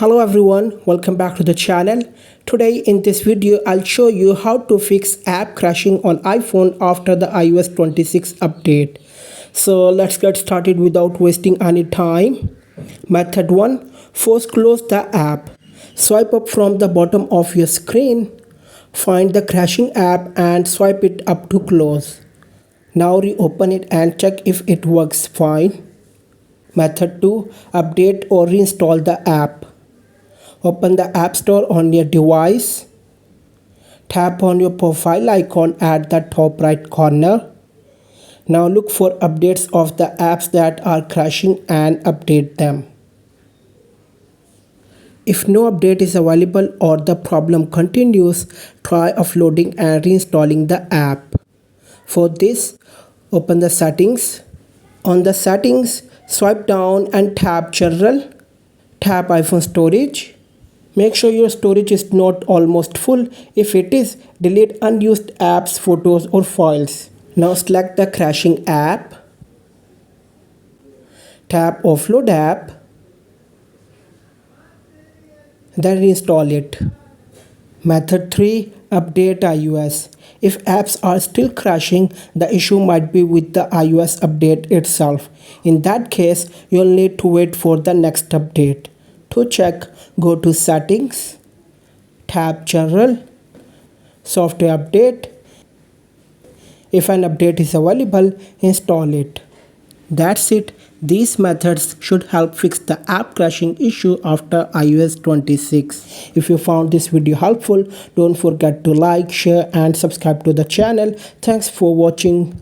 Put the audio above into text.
Hello everyone, welcome back to the channel. Today in this video I'll show you how to fix app crashing on iPhone after the iOS 26 update. So let's get started without wasting any time. Method 1. Force close the app. Swipe up from the bottom of your screen. Find the crashing app and swipe it up to close. Now reopen it and check if it works fine. Method 2. Update or reinstall the app. Open the App Store on your device. Tap on your profile icon at the top right corner. Now look for updates of the apps that are crashing and update them. If no update is available or the problem continues, try offloading and reinstalling the app. For this, open the settings. On the settings, swipe down and tap General. Tap iPhone storage. Make sure your storage is not almost full. If it is, delete unused apps, photos or files. Now select the crashing app. Tap Offload app. Then reinstall it. Method 3. Update iOS. If apps are still crashing, the issue might be with the iOS update itself. In that case, you'll need to wait for the next update. To check, go to Settings, tap General, Software Update. If an update is available, install it. That's it. These methods should help fix the app crashing issue after iOS 26. If you found this video helpful, don't forget to like, share and subscribe to the channel. Thanks for watching.